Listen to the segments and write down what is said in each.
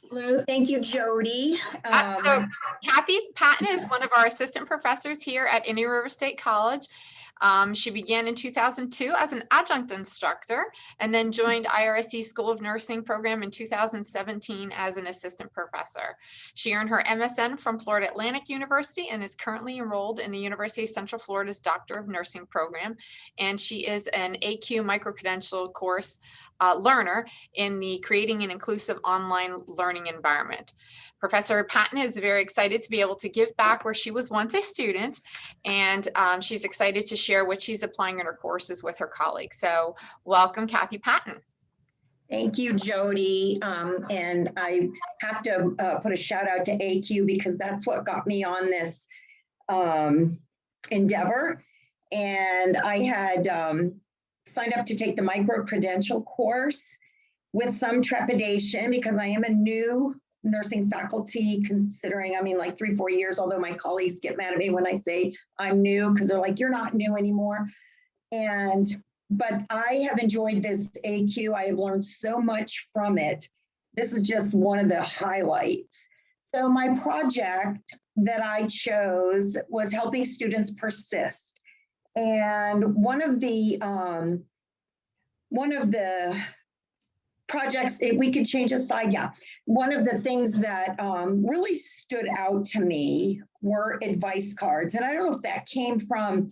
Hello, thank you, Jody. So Kathy Paton is one of our assistant professors here at Indian River State College. She began in 2002 as an adjunct instructor and then joined IRSC School of Nursing program in 2017 as an assistant professor. She earned her MSN from Florida Atlantic University and is currently enrolled in the University of Central Florida's Doctor of Nursing program. And she is an AQ micro-credential course learner in the Creating an Inclusive Online Learning Environment. Professor Paton is very excited to be able to give back where she was once a student, and she's excited to share what she's applying in her courses with her colleagues. So welcome, Kathy Paton. Thank you, Jody. And I have to put a shout out to AQ because that's what got me on this endeavor. And I had signed up to take the micro-credential course with some trepidation because I am a new nursing faculty, considering, I mean, like 3-4 years, although my colleagues get mad at me when I say I'm new because they're like, you're not new anymore. But I have enjoyed this AQ. I have learned so much from it. This is just one of the highlights. So my project that I chose was helping students persist. And one of the projects, if we could change a slide, yeah. One of the things that really stood out to me were advice cards. And I don't know if that came from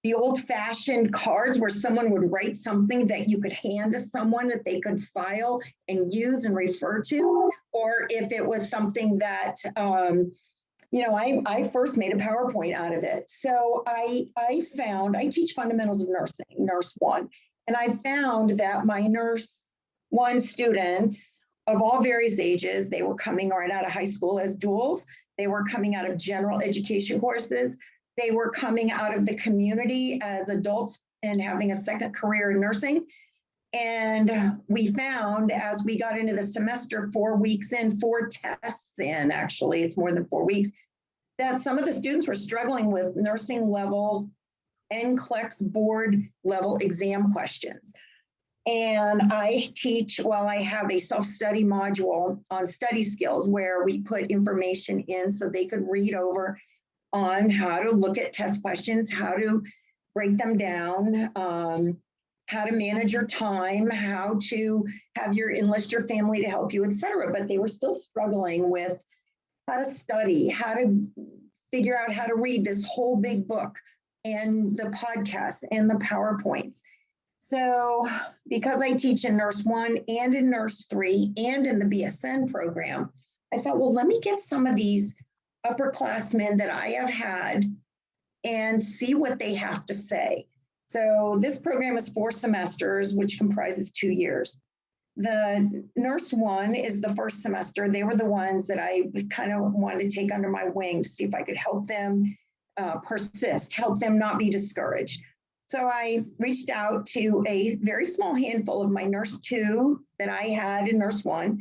the old-fashioned cards where someone would write something that you could hand to someone that they could file and use and refer to, or if it was something that, you know, I first made a PowerPoint out of it. So I teach fundamentals of nursing, Nurse 1, and I found that my Nurse 1 students of all various ages, they were coming right out of high school as duals, they were coming out of general education courses, they were coming out of the community as adults and having a second career in nursing. And we found as we got into the semester, 4 weeks in, 4 tests in, actually, it's more than 4 weeks, that some of the students were struggling with nursing level, NCLEX board level exam questions. And I teach, well, I have a self-study module on study skills where we put information in so they could read over on how to look at test questions, how to break them down, how to manage your time, how to have enlist your family to help you, et cetera. But they were still struggling with how to study, how to figure out how to read this whole big book and the podcasts and the PowerPoints. So because I teach in Nurse 1 and in Nurse 3 and in the BSN program, I thought, well, let me get some of these upperclassmen that I have had and see what they have to say. So this program is 4 semesters, which comprises 2 years. The Nurse 1 is the first semester. They were the ones that I kind of wanted to take under my wing to see if I could help them persist, help them not be discouraged. So I reached out to a very small handful of my Nurse 2 that I had in Nurse 1,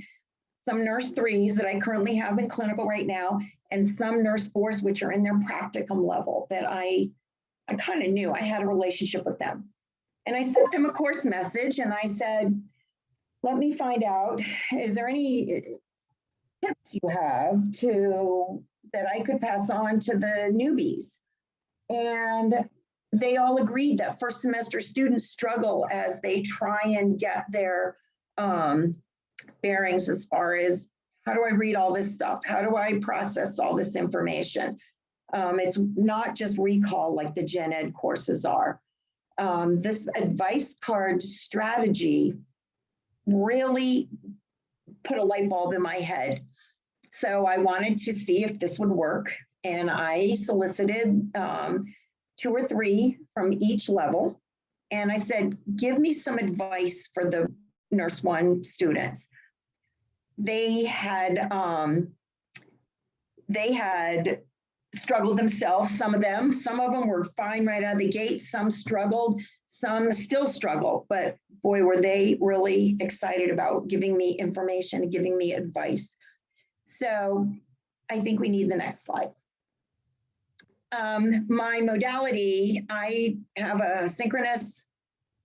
some Nurse 3s that I currently have in clinical right now, and some Nurse 4s, which are in their practicum level that I kind of knew I had a relationship with them. And I sent them a course message and I said, let me find out, is there any tips you have that I could pass on to the newbies? And they all agreed that first semester students struggle as they try and get their bearings as far as how do I read all this stuff? How do I process all this information? It's not just recall like the gen ed courses are. This advice card strategy really put a light bulb in my head. So I wanted to see if this would work. And I solicited 2 or 3 from each level. And I said, give me some advice for the Nurse 1 students. They had struggled themselves, some of them were fine right out of the gate, some struggled, some still struggle, but boy, were they really excited about giving me information and giving me advice. So I think we need the next slide. My modality, I have a synchronous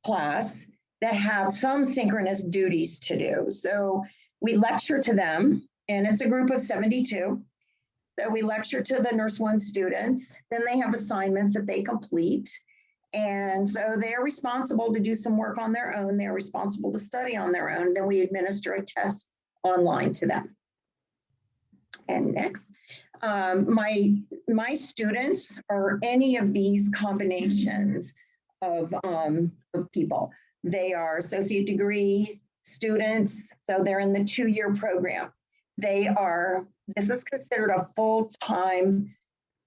class that have some synchronous duties to do. So we lecture to them and it's a group of 72. So we lecture to the Nurse 1 students, then they have assignments that they complete. And so they're responsible to do some work on their own. They're responsible to study on their own. Then we administer a test online to them. And next, my students are any of these combinations of people. They are associate degree students, so they're in the 2-year program. This is considered a full-time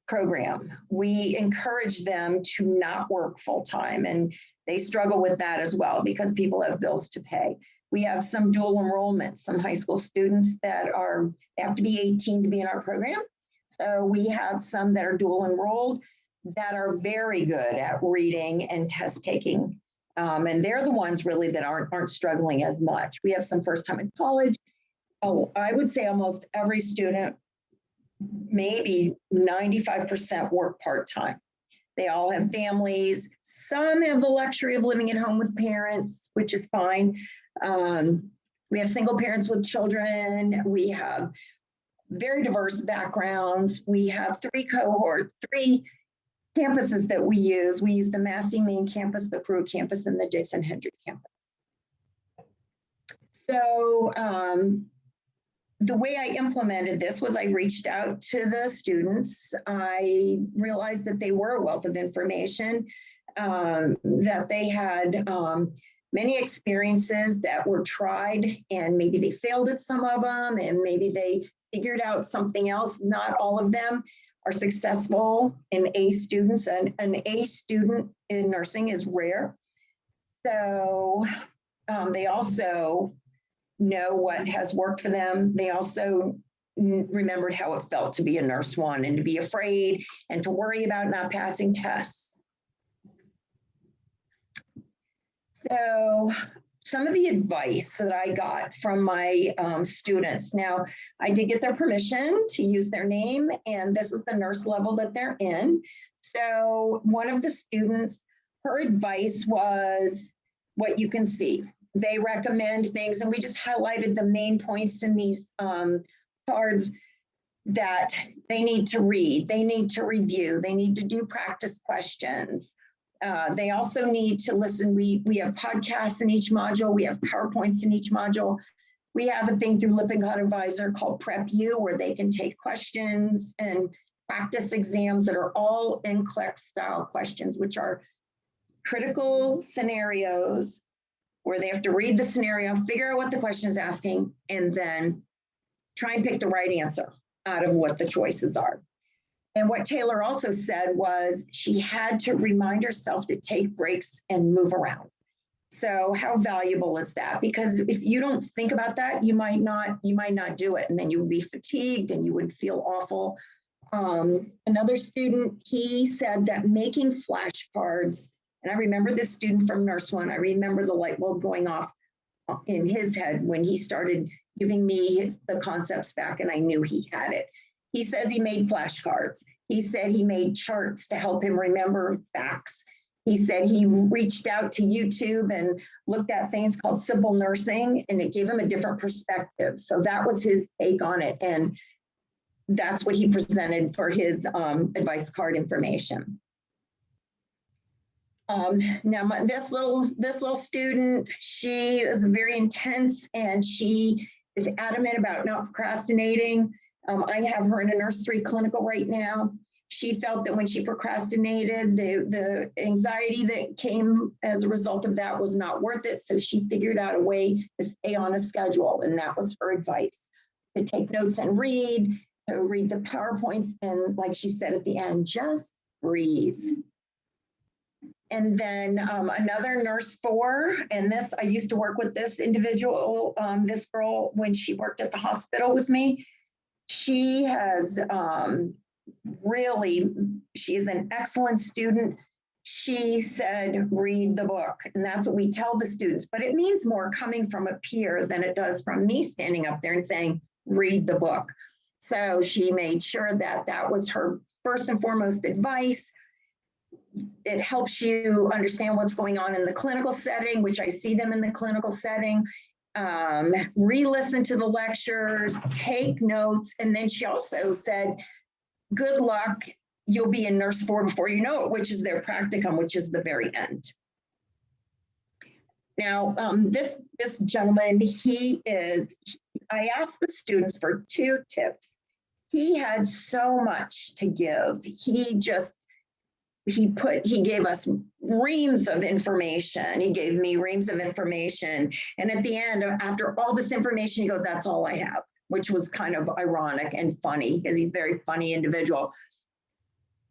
program. We encourage them to not work full-time, and they struggle with that as well because people have bills to pay. We have some dual enrollment, some high school students that they have to be 18 to be in our program. So we have some that are dual enrolled that are very good at reading and test taking. And they're the ones really that aren't struggling as much. We have some first time in college. Oh, I would say almost every student, maybe 95% work part-time. They all have families. Some have the luxury of living at home with parents, which is fine. We have single parents with children. We have very diverse backgrounds. We have 3 campuses that we use. We use the Massey main campus, the Pruitt campus, and the Jason Hendry campus. So the way I implemented this was I reached out to the students. I realized that they were a wealth of information, that they had many experiences that were tried, and maybe they failed at some of them, and maybe they figured out something else. Not all of them are successful in A students, and an A student in nursing is rare. So they also know what has worked for them. They also remembered how it felt to be a Nurse 1 and to be afraid and to worry about not passing tests. So some of the advice that I got from my students. Now, I did get their permission to use their name, and this is the nurse level that they're in. So one of the students, her advice was what you can see. They recommend things, and we just highlighted the main points in these cards that they need to read, they need to review, they need to do practice questions. They also need to listen. We have podcasts in each module. We have PowerPoints in each module. We have a thing through Lippincott Advisor called Prep U, where they can take questions and practice exams that are all NCLEX style questions, which are critical scenarios where they have to read the scenario, figure out what the question is asking, and then try and pick the right answer out of what the choices are. And what Taylor also said was she had to remind herself to take breaks and move around. So how valuable is that? Because if you don't think about that, you might not do it, and then you would be fatigued and you would feel awful. Another student, he said that making flashcards, and I remember this student from Nurse 1, I remember the light bulb going off in his head when he started giving me the concepts back, and I knew he had it. He says he made flashcards. He said he made charts to help him remember facts. He said he reached out to YouTube and looked at things called simple nursing, and it gave him a different perspective. So that was his take on it, and that's what he presented for his advice card information. Now this little student, she is very intense, and she is adamant about not procrastinating. I have her in a Nurse 3 clinical right now. She felt that when she procrastinated, the anxiety that came as a result of that was not worth it. So she figured out a way to stay on a schedule, and that was her advice: to take notes and read, to read the PowerPoints, and like she said at the end, just breathe. And then another Nurse 4, and this, I used to work with this individual, this girl, when she worked at the hospital with me. She has she's an excellent student. She said, read the book. And that's what we tell the students, but it means more coming from a peer than it does from me standing up there and saying, read the book. So she made sure that that was her first and foremost advice. It helps you understand what's going on in the clinical setting, which I see them in the clinical setting. re-listen to the lectures, take notes. And then she also said, good luck, you'll be in Nurse 4 before you know it, which is their practicum, which is the very end. Now, this gentleman, I asked the students for 2 tips. He had so much to give. He gave us reams of information. He gave me reams of information. And at the end, after all this information, he goes, that's all I have, which was kind of ironic and funny because he's a very funny individual.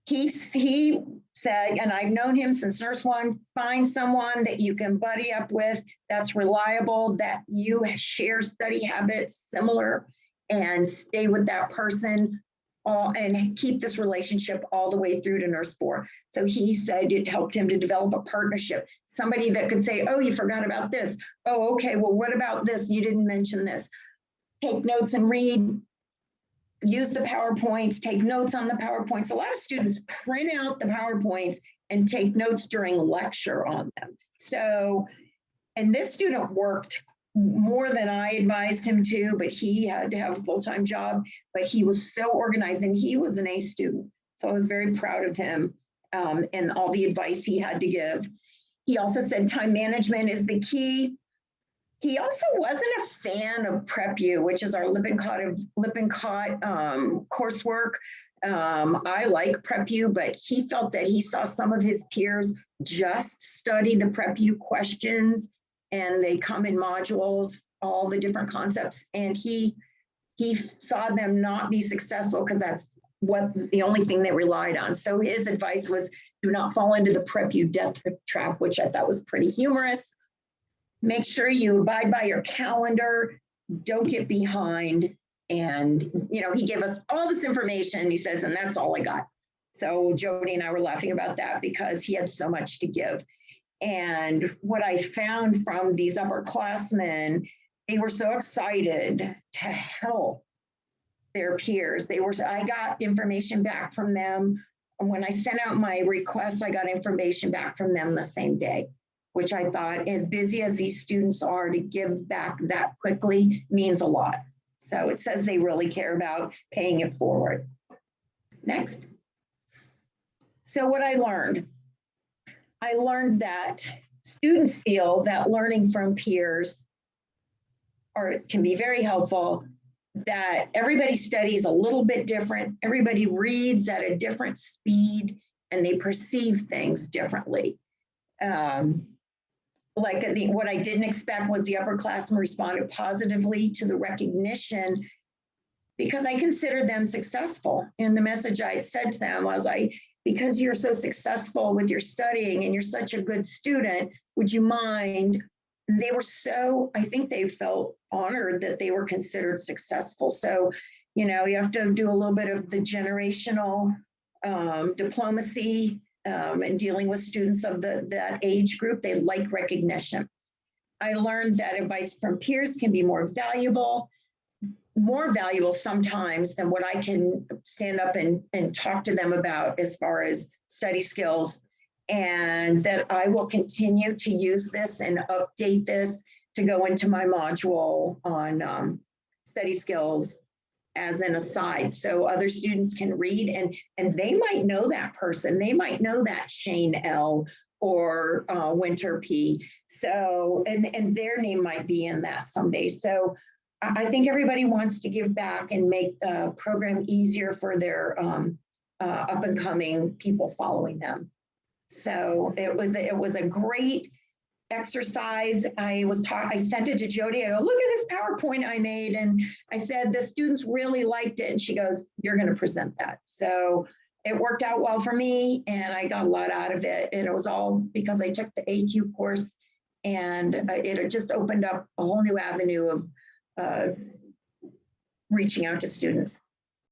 He said, and I've known him since Nurse 1, find someone that you can buddy up with that's reliable, that you share study habits similar, and stay with that person and keep this relationship all the way through to Nurse 4. So he said it helped him to develop a partnership, somebody that could say, oh, you forgot about this. Oh, okay, well, what about this? You didn't mention this. Take notes and read. Use the PowerPoints, take notes on the PowerPoints. A lot of students print out the PowerPoints and take notes during lecture on them. So, and this student worked more than I advised him to, but he had to have a full-time job, but he was so organized and he was an A student. So I was very proud of him and all the advice he had to give. He also said time management is the key. He also wasn't a fan of PrepU, which is our Lippincott coursework. I like PrepU, but he felt that he saw some of his peers just study the PrepU questions and they come in modules, all the different concepts. And he saw them not be successful because that's the only thing they relied on. So his advice was do not fall into the PrepU death trap, which I thought was pretty humorous. Make sure you abide by your calendar, don't get behind. And, he gave us all this information, he says, and that's all I got. So Jody and I were laughing about that because he had so much to give. And what I found from these upperclassmen, they were so excited to help their peers. I got information back from them. And when I sent out my request, I got information back from them the same day, which I thought, as busy as these students are, to give back that quickly means a lot. So it says they really care about paying it forward. Next. So what I learned that students feel that learning from peers can be very helpful, that everybody studies a little bit different, everybody reads at a different speed, and they perceive things differently. What I didn't expect was the upperclassmen responded positively to the recognition because I considered them successful. In the message I had said to them was, because you're so successful with your studying and you're such a good student, would you mind? They were I think they felt honored that they were considered successful. So, you have to do a little bit of the generational diplomacy and dealing with students of that age group. They like recognition. I learned that advice from peers can be more valuable sometimes than what I can stand up and talk to them about as far as study skills, and that I will continue to use this and update this to go into my module on study skills as an aside, so other students can read and they might know that person. They might know that Shane L or Winter P. So, and their name might be in that someday. So I think everybody wants to give back and make the program easier for their up and coming people following them. So it was a great exercise. I sent it to Jody. I go, look at this PowerPoint I made. And I said, the students really liked it. And she goes, you're going to present that. So it worked out well for me and I got a lot out of it. And it was all because I took the AQ course, and it just opened up a whole new avenue of reaching out to students.